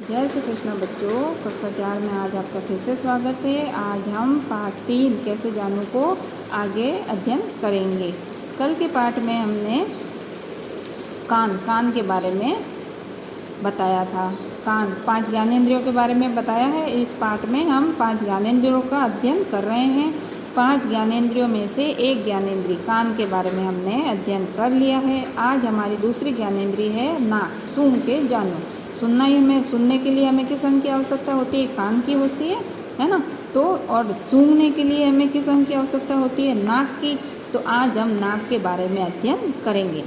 जय श्री कृष्ण बच्चों, कक्षा 4 में आज आपका फिर से स्वागत है। आज हम पाठ 3 कैसे जानूं को आगे अध्ययन करेंगे। कल के पाठ में हमने कान के बारे में बताया था। कान 5 ज्ञानेंद्रियों के बारे में बताया है। इस पाठ में हम 5 ज्ञानेंद्रियों का अध्ययन कर रहे हैं। 5 ज्ञानेंद्रियों में से एक ज्ञानेंद्रिय कान के बारे में हमने अध्ययन कर लिया है। आज हमारी दूसरी ज्ञानेंद्रिय है नाक। सूंघ के जानो। सुनने के लिए हमें किस अंग की आवश्यकता होती है? कान की होती है ना। तो और सूंघने के लिए हमें किस अंग की आवश्यकता होती है? नाक की। तो आज हम नाक के बारे में अध्ययन करेंगे।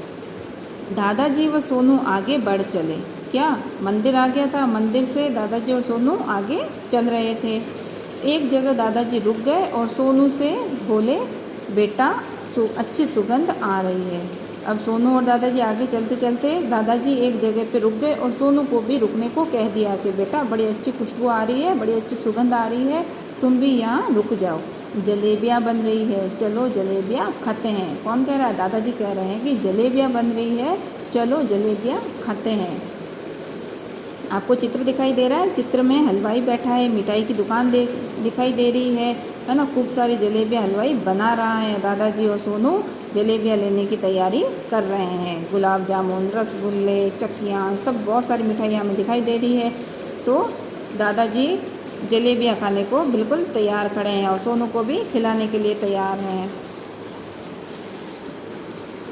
दादाजी व सोनू आगे बढ़ चले। क्या मंदिर आ गया था? मंदिर से दादाजी और सोनू आगे चल रहे थे। एक जगह दादाजी रुक गए और सोनू से बोले, बेटा अच्छी सुगंध आ रही है। अब सोनू और दादाजी आगे चलते चलते दादाजी एक जगह पे रुक गए और सोनू को भी रुकने को कह दिया कि बेटा बड़ी अच्छी खुशबू आ रही है, बड़ी अच्छी सुगंध आ रही है, तुम भी यहाँ रुक जाओ। जलेबियाँ बन रही है, चलो जलेबियाँ खाते हैं। कौन कह रहा है? दादाजी कह रहे हैं कि जलेबियाँ बन रही है, चलो जलेबियाँ खाते हैं। आपको चित्र दिखाई दे रहा है। चित्र में हलवाई बैठा है, मिठाई की दुकान दिखाई दे रही है ना। खूब सारी जलेबियाँ हलवाई बना रहा है। दादाजी और सोनू जलेबियाँ लेने की तैयारी कर रहे हैं। गुलाब जामुन, रसगुल्ले, चक्कियाँ, सब बहुत सारी मिठाइयाँ हमें दिखाई दे रही है। तो दादाजी जलेबियाँ खाने को बिल्कुल तैयार खड़े हैं और सोनू को भी खिलाने के लिए तैयार हैं।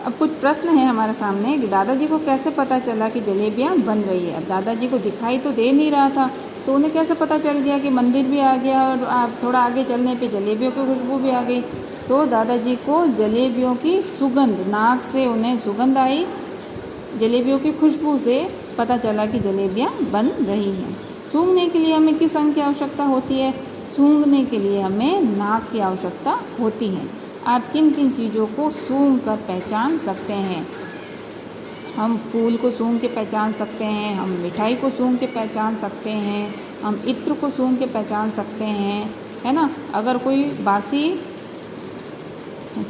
अब कुछ प्रश्न है हमारे सामने कि दादाजी को कैसे पता चला कि जलेबियाँ बन रही है। अब दादाजी को दिखाई तो दे नहीं रहा था, तो उन्हें कैसे पता चल गया कि मंदिर भी आ गया और आप थोड़ा आगे चलने पे जलेबियों की खुशबू भी आ गई। तो दादाजी को जलेबियों की सुगंध, नाक से उन्हें सुगंध आई, जलेबियों की खुशबू से पता चला कि जलेबियाँ बन रही हैं। सूंघने के लिए हमें किस अंग की आवश्यकता होती है? सूंघने के लिए हमें नाक की आवश्यकता होती है। आप किन किन चीज़ों को सूंघ कर पहचान सकते हैं? हम फूल को सूंघ के पहचान सकते हैं, हम मिठाई को सूंघ के पहचान सकते हैं, हम इत्र को सूंघ के पहचान सकते हैं, है ना। अगर कोई बासी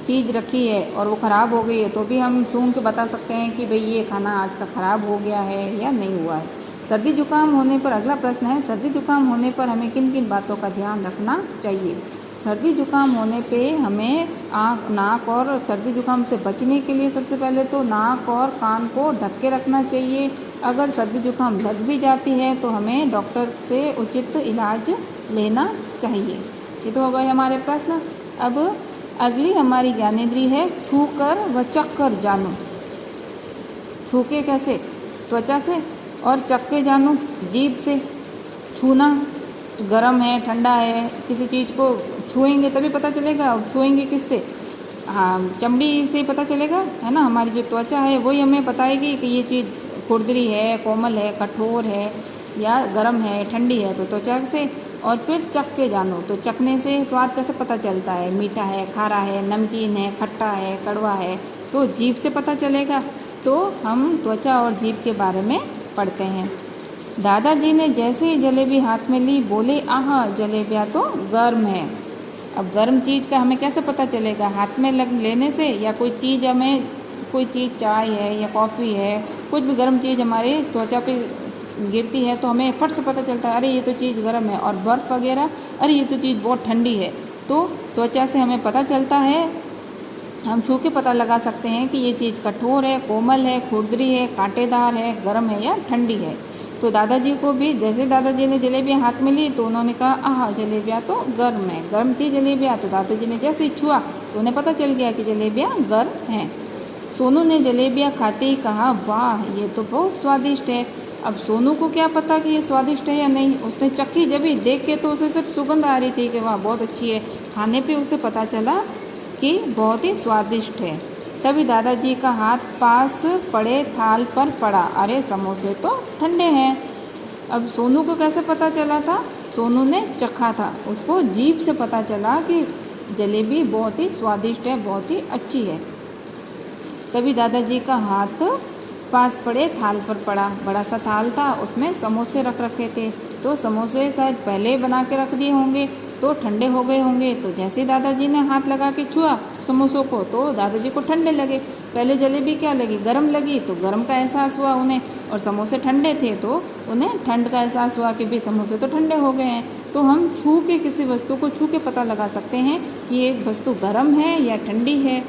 चीज़ रखी है और वो ख़राब हो गई है तो भी हम सूंघ के बता सकते हैं कि भाई ये खाना आज का ख़राब हो गया है या नहीं हुआ है। सर्दी जुकाम होने पर, अगला प्रश्न है, सर्दी जुकाम होने पर हमें किन किन बातों का ध्यान रखना चाहिए? सर्दी जुकाम होने पे हमें नाक और सर्दी जुकाम से बचने के लिए सबसे पहले तो नाक और कान को ढक के रखना चाहिए। अगर सर्दी जुकाम लग भी जाती है तो हमें डॉक्टर से उचित इलाज लेना चाहिए। ये तो हो गए हमारे प्रश्न। अब अगली हमारी ज्ञानेंद्रिय है छू कर व चख कर जानो। छू के कैसे? त्वचा से, और चख के जानो जीभ से। छूना, गर्म है, ठंडा है, किसी चीज़ को छुएंगे तभी पता चलेगा। और छुएंगे किससे? हाँ, चमड़ी से पता चलेगा, है ना। हमारी जो त्वचा है वही हमें बताएगी कि ये चीज़ खुरदरी है, कोमल है, कठोर है या गर्म है, ठंडी है, तो त्वचा से। और फिर चख के जानो, तो चखने से स्वाद कैसे पता चलता है? मीठा है, खारा है, नमकीन है, खट्टा है, कड़वा है, तो जीभ से पता चलेगा। तो हम त्वचा और जीभ के बारे में पढ़ते हैं। दादाजी ने जैसे ही जलेबी हाथ में ली बोले, आहा जलेबियाँ तो गर्म है। अब गर्म चीज़ का हमें कैसे पता चलेगा? हाथ में लेने से, या कोई चीज़ चाय है या कॉफ़ी है, कुछ भी गर्म चीज़ हमारे त्वचा पे गिरती है तो हमें फट से पता चलता है, अरे ये तो चीज़ गर्म है। और बर्फ़ वगैरह, अरे ये तो चीज़ बहुत ठंडी है। तो त्वचा से हमें पता चलता है। हम छू के पता लगा सकते हैं कि ये चीज़ कठोर है, कोमल है, खुरदरी है, कांटेदार है, गर्म है या ठंडी है। तो दादाजी को भी जैसे दादाजी ने जलेबियाँ हाथ में ली तो उन्होंने कहा, आह जलेबियाँ तो गर्म है। गर्म थी जलेबियाँ, तो दादाजी ने जैसे ही छुआ तो उन्हें पता चल गया कि जलेबियाँ गर्म हैं। सोनू ने जलेबियाँ खाते ही कहा, वाह ये तो बहुत स्वादिष्ट है। अब सोनू को क्या पता कि ये स्वादिष्ट है या नहीं? उसने चखी, जब ही देख के तो उसे सिर्फ सुगंध आ रही थी कि वाह बहुत अच्छी है। खाने पे उसे पता चला कि बहुत ही स्वादिष्ट है। तभी दादाजी का हाथ पास पड़े थाल पर पड़ा, अरे समोसे तो ठंडे हैं। अब सोनू को कैसे पता चला था? सोनू ने चखा था, उसको जीभ से पता चला कि जलेबी बहुत ही स्वादिष्ट है, बहुत ही अच्छी है। तभी दादाजी का हाथ पास पड़े थाल पर पड़ा। बड़ा सा थाल था, उसमें समोसे रख रखे थे, तो समोसे शायद पहले बना के रख दिए होंगे तो ठंडे हो गए होंगे। तो जैसे दादाजी ने हाथ लगा के छुआ, समोसों को, तो दादाजी को ठंडे लगे। पहले जलेबी क्या लगी, गर्म लगी, तो गर्म का एहसास हुआ उन्हें, और समोसे ठंडे थे तो उन्हें ठंड का एहसास हुआ कि भाई समोसे तो ठंडे हो गए हैं। तो हम छू के किसी वस्तु को छू के पता लगा सकते हैं कि ये वस्तु गर्म है या ठंडी है।